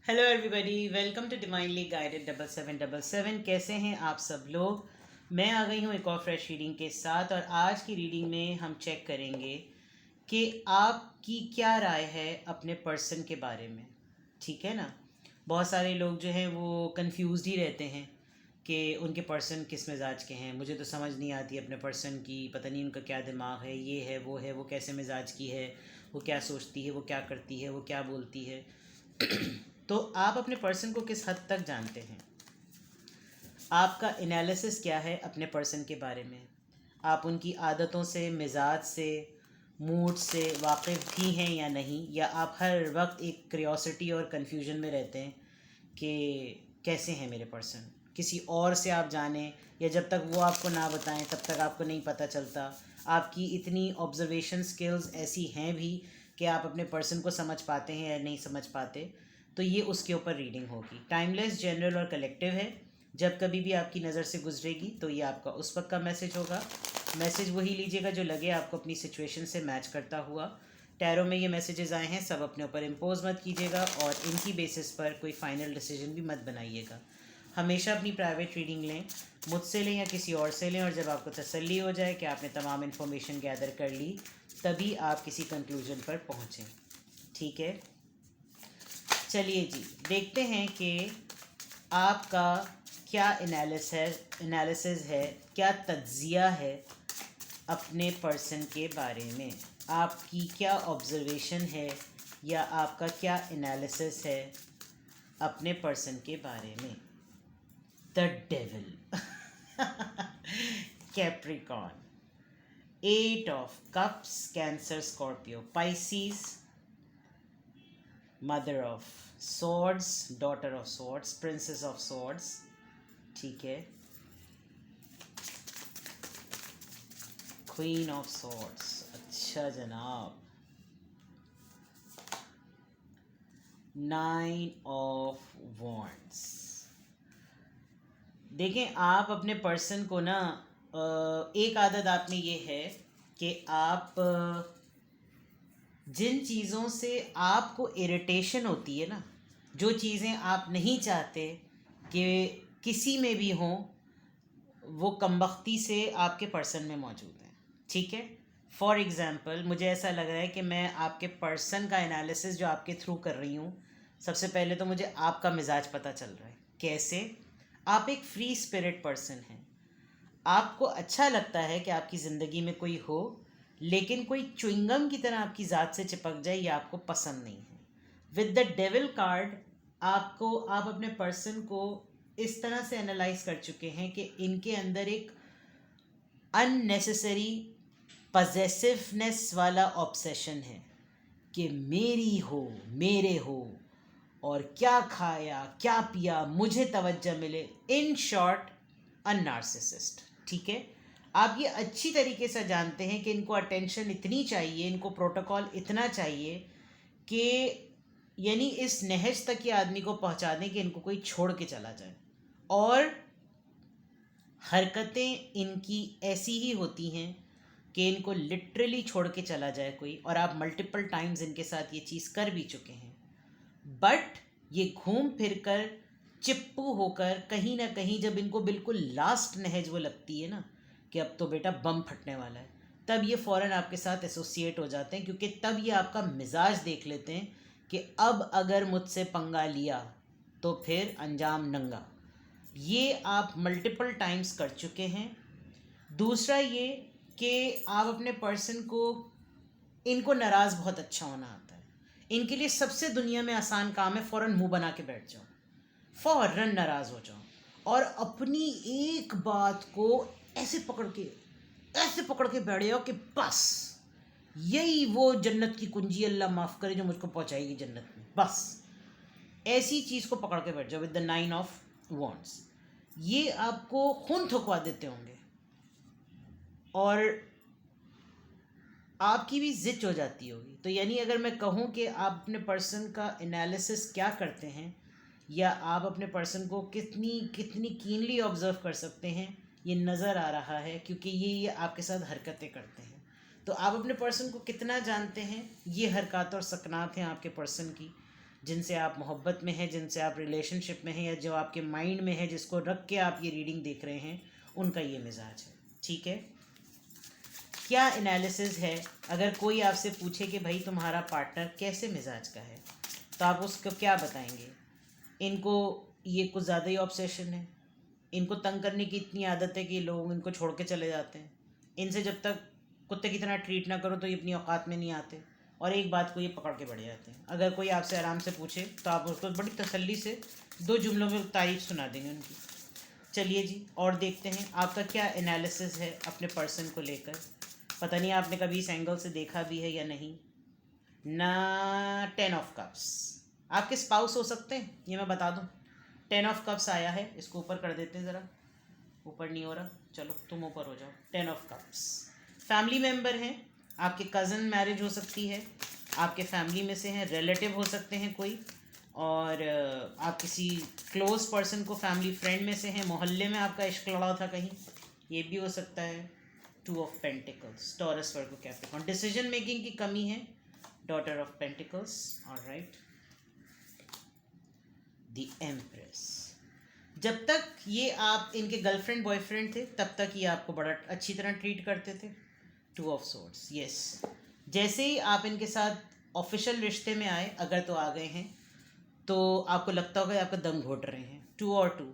Hello everybody, welcome to divinely guided 7777। कैसे हैं आप सब लोग। मैं आ गई हूँ एक और फ्रेश रीडिंग के साथ, और आज की रीडिंग में हम चेक करेंगे कि आपकी क्या राय है अपने पर्सन के बारे में। ठीक है ना। बहुत सारे लोग जो हैं वो कंफ्यूज्ड ही रहते हैं कि उनके पर्सन किस मिजाज के हैं। मुझे तो समझ नहीं आती अपने पर्सन की, पता नहीं उनका क्या दिमाग है, ये है वो है, वो कैसे मिजाज की है, वो क्या सोचती है, वो क्या करती है, वो क्या बोलती है। तो आप अपने पर्सन को किस हद तक जानते हैं। आपका एनालिसिस क्या है अपने पर्सन के बारे में। आप उनकी आदतों से, मिजाज से, मूड से वाकिफ़ भी हैं या नहीं, या आप हर वक्त एक क्रियोसिटी और कन्फ्यूजन में रहते हैं कि कैसे हैं मेरे पर्सन। किसी और से आप जानें, या जब तक वो आपको ना बताएं तब तक आपको नहीं पता चलता। आपकी इतनी ऑब्जर्वेशन स्किल्स ऐसी हैं भी कि आप अपने पर्सन को समझ पाते हैं या नहीं समझ पाते। तो ये उसके ऊपर रीडिंग होगी। टाइमलेस, जनरल और कलेक्टिव है। जब कभी भी आपकी नज़र से गुजरेगी तो ये आपका उस वक्त का मैसेज होगा। मैसेज वही लीजिएगा जो लगे आपको अपनी सिचुएशन से मैच करता हुआ। टैरो में ये मैसेजेस आए हैं, सब अपने ऊपर इम्पोज मत कीजिएगा, और इनकी बेसिस पर कोई फाइनल डिसीजन भी मत बनाइएगा। हमेशा अपनी प्राइवेट रीडिंग लें, मुझसे लें या किसी और से लें, और जब आपको तसल्ली हो जाए कि आपने तमाम इन्फॉर्मेशन गैदर कर ली, तभी आप किसी कंक्लूजन पर पहुँचें। ठीक है, चलिए जी, देखते हैं कि आपका क्या एनालिसिस है, क्या तज्जिया है अपने पर्सन के बारे में। आपकी क्या ऑब्जर्वेशन है या आपका क्या एनालिसिस है अपने पर्सन के बारे में। The devil, Capricorn, 8 of Cups, cancer, Scorpio, Pisces, mother of swords, daughter of swords, princess of swords. ठीक है, क्वीन ऑफ सॉर्ड्स। अच्छा जनाब, 9 of Wands। देखें, आप अपने पर्सन को ना, एक आदत आप में ये है कि आप जिन चीज़ों से आपको इरिटेशन होती है ना, जो चीज़ें आप नहीं चाहते कि किसी में भी हों, वो कमबख्ती से आपके पर्सन में मौजूद हैं। ठीक है, फॉर एग्ज़ाम्पल मुझे ऐसा लग रहा है कि मैं आपके पर्सन का एनालिसिस जो आपके थ्रू कर रही हूँ, सबसे पहले तो मुझे आपका मिजाज पता चल रहा है। कैसे? आप एक फ्री स्पिरिट पर्सन हैं। आपको अच्छा लगता है कि आपकी ज़िंदगी में कोई हो, लेकिन कोई च्युइंगम की तरह आपकी ज़ात से चिपक जाए, ये आपको पसंद नहीं है। विद द डेविल कार्ड, आप अपने पर्सन को इस तरह से एनालाइज कर चुके हैं कि इनके अंदर एक अननेसेसरी पजेसिवनेस वाला ऑब्सेशन है कि मेरी हो, मेरे हो, और क्या खाया क्या पिया मुझे तवज्जो मिले। In short, a narcissist. ठीक है, आप ये अच्छी तरीके से जानते हैं कि इनको अटेंशन इतनी चाहिए, इनको प्रोटोकॉल इतना चाहिए कि यानी इस नहज तक ये आदमी को पहुंचा दें कि इनको कोई छोड़ के चला जाए। और हरकतें इनकी ऐसी ही होती हैं कि इनको लिटरली छोड़ के चला जाए कोई, और आप मल्टीपल टाइम्स इनके साथ ये चीज़ कर भी चुके हैं। बट ये घूम फिर कर चिप्पू होकर कहीं ना कहीं, जब इनको बिल्कुल लास्ट नहज वो लगती है ना कि अब तो बेटा बम फटने वाला है, तब ये फ़ौरन आपके साथ एसोसिएट हो जाते हैं, क्योंकि तब ये आपका मिजाज देख लेते हैं कि अब अगर मुझसे पंगा लिया तो फिर अंजाम नंगा। ये आप मल्टीपल टाइम्स कर चुके हैं। दूसरा ये कि आप अपने पर्सन को, इनको नाराज़ बहुत अच्छा होना आता है। इनके लिए सबसे दुनिया में आसान काम है फ़ौरन मुंह बना के बैठ जाओ, फ़ौरन नाराज़ हो जाओ, और अपनी एक बात को ऐसे पकड़ के बैठ जाओ कि बस यही वो जन्नत की कुंजी, अल्लाह माफ़ करे, जो मुझको पहुंचाएगी जन्नत में। बस ऐसी चीज़ को पकड़ के बैठ जाओ विद द 9 of Wands। ये आपको खून थुकवा देते होंगे, और आपकी भी जिद हो जाती होगी। तो यानी अगर मैं कहूँ कि आप अपने पर्सन का एनालिसिस क्या करते हैं, या आप अपने पर्सन को कितनी कितनी कीनली ऑब्ज़र्व कर सकते हैं, ये नज़र आ रहा है, क्योंकि ये आपके साथ हरकतें करते हैं। तो आप अपने पर्सन को कितना जानते हैं, ये हरकत और सकनात हैं आपके पर्सन की। जिनसे आप मोहब्बत में हैं, जिनसे आप रिलेशनशिप में हैं, या जो आपके माइंड में है, जिसको रख के आप ये रीडिंग देख रहे हैं, उनका ये मिजाज है। ठीक है, क्या एनालिसिस है? अगर कोई आपसे पूछे कि भाई तुम्हारा पार्टनर कैसे मिजाज का है, तो आप उसको क्या बताएंगे? इनको ये कुछ ज़्यादा ही ऑब्सेशन है, इनको तंग करने की इतनी आदत है कि लोग इनको छोड़ के चले जाते हैं, इनसे जब तक कुत्ते की तरह ट्रीट ना करो तो ये अपनी औकात में नहीं आते, और एक बात को ये पकड़ के बढ़ जाते हैं। अगर कोई आपसे आराम से पूछे तो आप उसको बड़ी तसल्ली से 2 जुमलों में तारीफ सुना देंगे उनकी। चलिए जी, और देखते हैं आपका क्या एनालिसिस है अपने पर्सन को लेकर। पता नहीं आपने कभी इस एंगल से देखा भी है या नहीं ना। 10 ऑफ कप्स आपके स्पाउस हो सकते हैं, ये मैं बता दूं। 10 ऑफ कप्स आया है, इसको ऊपर कर देते हैं ज़रा। ऊपर नहीं हो रहा, चलो तुम ऊपर हो जाओ। 10 ऑफ कप्स फैमिली मेम्बर हैं, आपके कज़न मैरिज हो सकती है, आपके फैमिली में से हैं, रिलेटिव हो सकते हैं कोई, और आप किसी क्लोज पर्सन को फैमिली फ्रेंड में से हैं, मोहल्ले में आपका इश्क लड़ा था कहीं, ये भी हो सकता है। 2 of pentacles, Taurus Virgo Capricorn, decision making की कमी है। Daughter of pentacles, alright. The empress, जब तक ये आप इनके गर्लफ्रेंड बॉयफ्रेंड थे तब तक ये आपको बड़ा अच्छी तरह ट्रीट करते थे। 2 ऑफ सोर्ड्स, यस। जैसे ही आप इनके साथ ऑफिशियल रिश्ते में आए, अगर तो आ गए हैं, तो आपको लगता होगा आपका दम घोट रहे हैं। 2 और 2,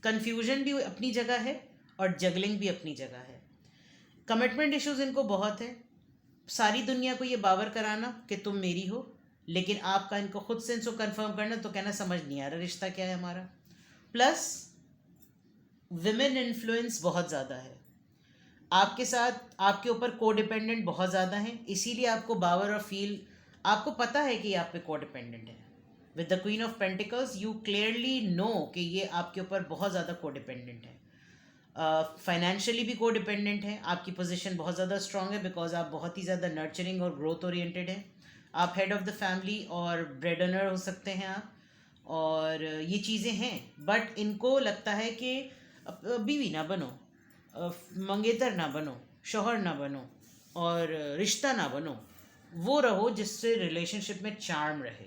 कन्फ्यूजन भी अपनी जगह है और जगलिंग भी अपनी जगह है। कमिटमेंट इश्यूज इनको बहुत है, सारी दुनिया को ये बावर कराना कि तुम मेरी हो, लेकिन आपका इनको खुद से इनको कंफर्म करना तो कहना समझ नहीं आ रहा रिश्ता क्या है हमारा। प्लस विमेन इन्फ्लुएंस बहुत ज़्यादा है आपके साथ, आपके ऊपर को डिपेंडेंट बहुत ज़्यादा हैं, इसीलिए आपको बावर और फील, आपको पता है कि ये आप पे को डिपेंडेंट है। With the queen of pentacles you clearly know कि ये आपके ऊपर बहुत ज़्यादा को डिपेंडेंट है। फाइनेंशियली भी को डिपेंडेंट है, आपकी पोजीशन बहुत ज़्यादा स्ट्रांग है बिकॉज आप बहुत ही ज़्यादा नर्चरिंग और ग्रोथ ओरिएंटेड हैं। आप हेड ऑफ़ द फैमिली और ब्रेड अर्नर हो सकते हैं आप, और ये चीज़ें हैं, बट इनको लगता है कि बीवी ना बनो, मंगेतर ना बनो, शौहर ना बनो, और रिश्ता ना बनो, वो रहो जिससे रिलेशनशिप में चार्म रहे।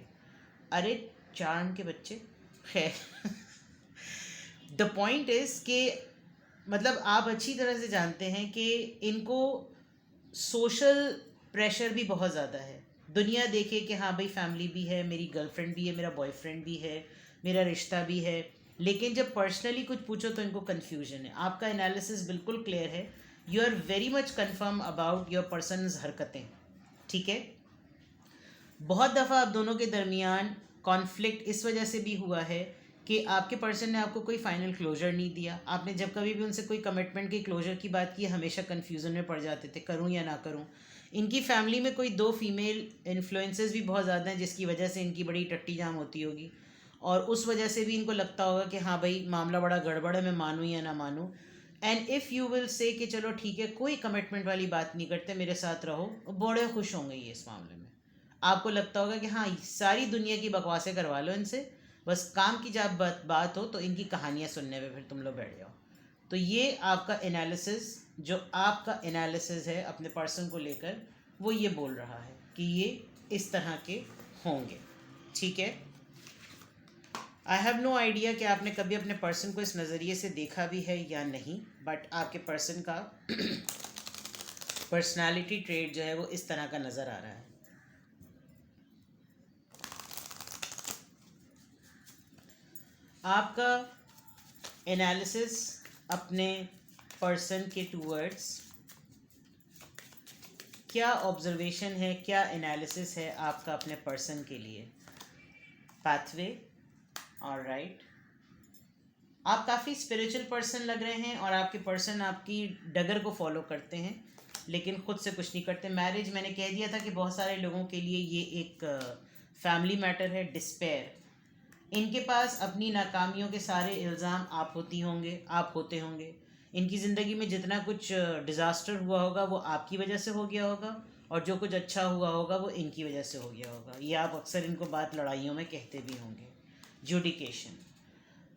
अरे चार्म के बच्चे, खैर द पॉइंट इज़ कि मतलब आप अच्छी तरह से जानते हैं कि इनको सोशल प्रेशर भी बहुत ज़्यादा है। दुनिया देखे कि हाँ भाई फैमिली भी है, मेरी गर्लफ्रेंड भी है, मेरा बॉयफ्रेंड भी है, मेरा रिश्ता भी है, लेकिन जब पर्सनली कुछ पूछो तो इनको कन्फ्यूजन है। आपका एनालिसिस बिल्कुल क्लियर है, you are very much confirm about your person's हरकतें। ठीक है, बहुत दफ़ा आप दोनों के दरमियान कॉन्फ्लिक्ट इस वजह से भी हुआ है कि आपके पर्सन ने आपको कोई फाइनल क्लोजर नहीं दिया। आपने जब कभी भी उनसे कोई कमिटमेंट की क्लोजर की बात की, हमेशा कन्फ्यूज़न में पड़ जाते थे, करूं या ना करूं। इनकी फैमिली में कोई 2 फीमेल इन्फ्लुएंसेस भी बहुत ज़्यादा हैं, जिसकी वजह से इनकी बड़ी टट्टी जाम होती होगी, और उस वजह से भी इनको लगता होगा कि हाँ भाई मामला बड़ा गड़बड़ है, मैं मानूँ या ना मानूँ। And if you will say कि चलो ठीक है, कोई कमिटमेंट वाली बात नहीं करते, मेरे साथ रहो, बड़े खुश होंगे ये इस मामले में। आपको लगता होगा कि हाँ सारी दुनिया की बकवासें करवा लो इनसे, बस काम की जब बात हो तो इनकी कहानियाँ सुनने में फिर तुम लोग बैठ जाओ। तो ये आपका एनालिसिस, जो आपका एनालिसिस है अपने पर्सन को लेकर, वो ये बोल रहा है कि ये इस तरह के होंगे। ठीक है, आई हैव नो आइडिया कि आपने कभी अपने पर्सन को इस नज़रिए से देखा भी है या नहीं, बट आपके पर्सन का पर्सनालिटी ट्रेट जो है वो इस तरह का नज़र आ रहा है। आपका एनालिसिस अपने पर्सन के टूवर्ड्स, क्या ऑब्जर्वेशन है, क्या एनालिसिस है आपका अपने पर्सन के लिए? Pathway, alright. आप काफ़ी स्पिरिचुअल पर्सन लग रहे हैं और आपके पर्सन आपकी डगर को फॉलो करते हैं, लेकिन ख़ुद से कुछ नहीं करते। मैरिज मैंने कह दिया था कि बहुत सारे लोगों के लिए ये एक फैमिली मैटर है। डिस्पेयर, इनके पास अपनी नाकामियों के सारे इल्ज़ाम आप होते होंगे। इनकी ज़िंदगी में जितना कुछ डिज़ास्टर हुआ होगा वो आपकी वजह से हो गया होगा, और जो कुछ अच्छा हुआ होगा वो इनकी वजह से हो गया होगा। ये आप अक्सर इनको बात लड़ाइयों में कहते भी होंगे। जुडिकेशन,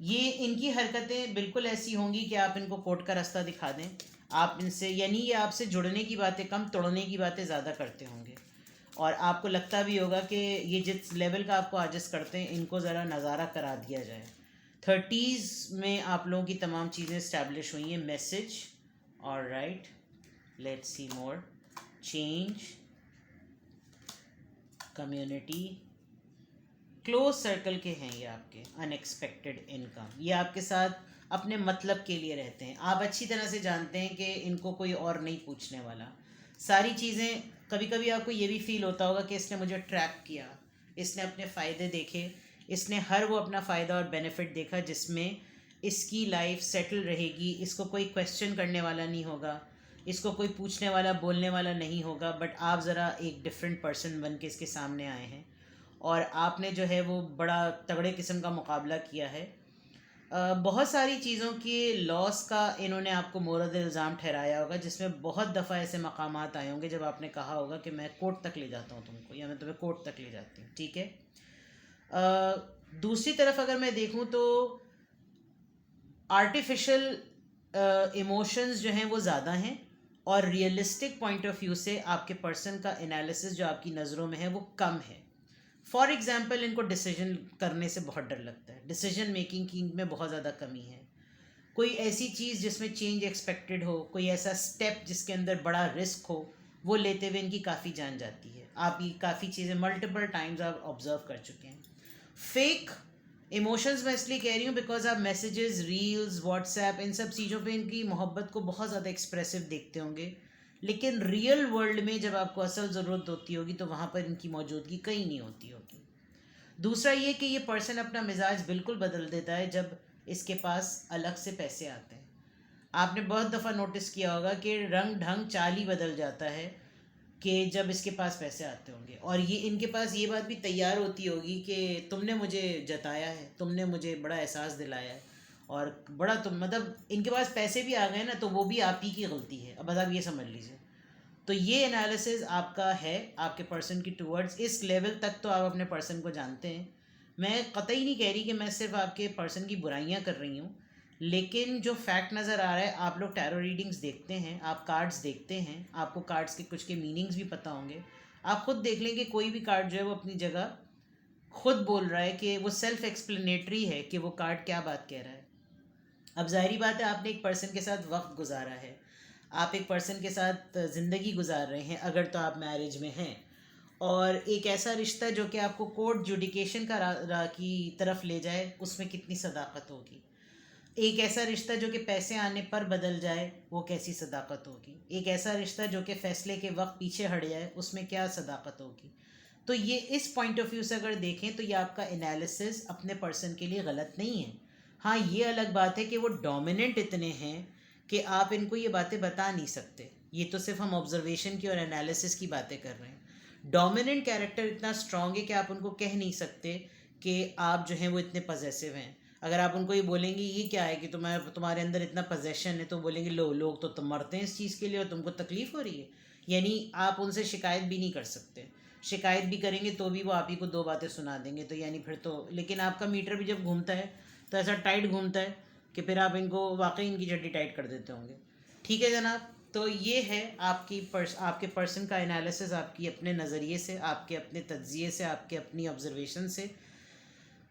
ये इनकी हरकतें बिल्कुल ऐसी होंगी कि आप इनको कोर्ट का रास्ता दिखा दें। आप इनसे, यानी ये आपसे जुड़ने की बातें कम, तोड़ने की बातें ज़्यादा करते होंगे। और आपको लगता भी होगा कि ये जिस लेवल का आपको आजिज़ करते हैं इनको ज़रा नज़ारा करा दिया जाए। 30s में आप लोगों की तमाम चीज़ें इस्टेब्लिश हुई हैं। मैसेज, और right, let's see more, change, community, close circle के हैं ये आपके, अनएक्सपेक्टेड इनकम, ये आपके साथ अपने मतलब के लिए रहते हैं। आप अच्छी तरह से जानते हैं कि इनको कोई और नहीं पूछने वाला। सारी चीज़ें, कभी कभी आपको ये भी फील होता होगा कि इसने मुझे ट्रैप किया, इसने अपने फ़ायदे देखे, इसने हर वो अपना फ़ायदा और बेनिफिट देखा जिसमें इसकी लाइफ सेटल रहेगी, इसको कोई क्वेश्चन करने वाला नहीं होगा, इसको कोई पूछने वाला बोलने वाला नहीं होगा। बट आप ज़रा एक डिफरेंट पर्सन बन के इसके सामने आए हैं और आपने जो है वो बड़ा तगड़े किस्म का मुकाबला किया है। बहुत सारी चीज़ों के लॉस का इन्होंने आपको मोरद इल्ज़ाम ठहराया होगा, जिसमें बहुत दफ़ा ऐसे मकामात आए होंगे जब आपने कहा होगा कि मैं कोर्ट तक ले जाता हूँ तुमको, या मैं तुम्हें कोर्ट तक ले जाती हूँ। ठीक है। दूसरी तरफ अगर मैं देखूँ तो आर्टिफिशियल इमोशंस जो हैं वो ज़्यादा हैं, और रियलिस्टिक पॉइंट ऑफ व्यू से आपके पर्सन का एनालिसिस जो आपकी नज़रों में है वो कम है। फॉर एग्ज़ाम्पल, इनको डिसीजन करने से बहुत डर लगता है, डिसीजन मेकिंग की में बहुत ज़्यादा कमी है। कोई ऐसी चीज़ जिसमें चेंज एक्सपेक्टेड हो, कोई ऐसा स्टेप जिसके अंदर बड़ा रिस्क हो, वो लेते हुए इनकी काफ़ी जान जाती है। आप ये काफ़ी चीज़ें मल्टीपल टाइम्स आप ऑब्जर्व कर चुके हैं। फेक इमोशंस मैं इसलिए कह रही हूँ बिकॉज आप मैसेजेस, रील्स, व्हाट्सएप, इन सब चीज़ों पे इनकी मोहब्बत को बहुत ज़्यादा एक्सप्रेसिव देखते होंगे, लेकिन रियल वर्ल्ड में जब आपको असल ज़रूरत होती होगी तो वहाँ पर इनकी मौजूदगी कहीं नहीं होती होगी। दूसरा ये कि ये पर्सन अपना मिजाज बिल्कुल बदल देता है जब इसके पास अलग से पैसे आते हैं। आपने बहुत दफ़ा नोटिस किया होगा कि रंग ढंग चाल ही बदल जाता है कि जब इसके पास पैसे आते होंगे, और ये इनके पास ये बात भी तैयार होती होगी कि तुमने मुझे जताया है, तुमने मुझे बड़ा एहसास दिलाया है, और बड़ा तुम मतलब इनके पास पैसे भी आ गए ना तो वो भी आप ही की गलती है। अब बस आप ये समझ लीजिए। तो ये एनालिसिस आपका है आपके पर्सन की टूवर्ड्स। इस लेवल तक तो आप अपने पर्सन को जानते हैं। मैं कतई नहीं कह रही कि मैं सिर्फ आपके पर्सन की बुराइयां कर रही हूँ, लेकिन जो फैक्ट नज़र आ रहा है, आप लोग टैरो रीडिंग्स देखते हैं, आप कार्ड्स देखते हैं, आपको कार्ड्स के कुछ के मीनिंग्स भी पता होंगे। आप खुद देख लें कि कोई भी कार्ड जो है वो अपनी जगह खुद बोल रहा है कि वो सेल्फ एक्सप्लेनेटरी है कि वो कार्ड क्या बात कह रहा है। अब ज़ाहिरी बात है, आपने एक पर्सन के साथ वक्त गुजारा है, आप एक पर्सन के साथ ज़िंदगी गुजार रहे हैं, अगर तो आप मैरिज में हैं, और एक ऐसा रिश्ता जो कि आपको कोर्ट जुडिकेशन का रा की तरफ ले जाए, उसमें कितनी सदाकत होगी। एक ऐसा रिश्ता जो कि पैसे आने पर बदल जाए, वो कैसी सदाकत होगी। एक ऐसा रिश्ता जो कि फ़ैसले के वक्त पीछे हट जाए, उसमें क्या सदाकत होगी। तो ये इस पॉइंट ऑफ व्यू से अगर देखें तो ये आपका एनालिसिस अपने पर्सन के लिए गलत नहीं है। हाँ, ये अलग बात है कि वो डोमिनेंट इतने हैं कि आप इनको ये बातें बता नहीं सकते। ये तो सिर्फ हम ऑब्जर्वेशन की और एनालिसिस की बातें कर रहे हैं। डोमिनेंट कैरेक्टर इतना स्ट्रॉन्ग है कि आप उनको कह नहीं सकते कि आप जो हैं वो इतने पजेसिव हैं। अगर आप उनको ये बोलेंगे ये क्या है कि तुम्हारे अंदर इतना पोजेशन है, तो बोलेंगे लोग तो तुम मरते हैं इस चीज़ के लिए और तुमको तकलीफ़ हो रही है। यानी आप उनसे शिकायत भी नहीं कर सकते। शिकायत भी करेंगे तो भी वो आप ही को दो बातें सुना देंगे, तो यानी फिर तो, लेकिन आपका मीटर भी जब घूमता है तो ऐसा टाइट घूमता है कि फिर आप इनको वाकई इनकी चड्डी टाइट कर देते होंगे। ठीक है जनाब, तो ये है आपके पर्सन का एनालिसिस, आपकी अपने नज़रिए से, आपके अपने तज्ज़िये से, आपके अपनी ऑब्जर्वेशन से।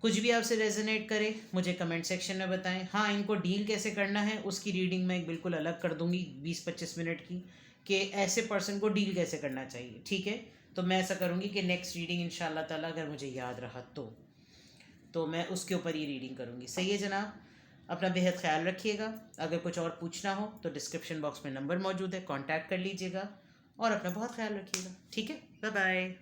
कुछ भी आपसे रेजोनेट करे मुझे कमेंट सेक्शन में बताएं। हाँ, इनको डील कैसे करना है उसकी रीडिंग मैं बिल्कुल अलग कर दूंगी 20-25 मिनट की, कि ऐसे पर्सन को डील कैसे करना चाहिए। ठीक है, तो मैं ऐसा करूँगी कि नेक्स्ट रीडिंग इंशाल्लाह ताला, अगर मुझे याद रहा तो मैं उसके ऊपर ये रीडिंग करूँगी। सही है जनाब, अपना बेहद ख्याल रखिएगा। अगर कुछ और पूछना हो तो डिस्क्रिप्शन बॉक्स में नंबर मौजूद है, कांटेक्ट कर लीजिएगा, और अपना बहुत ख्याल रखिएगा। ठीक है, बाय बाय।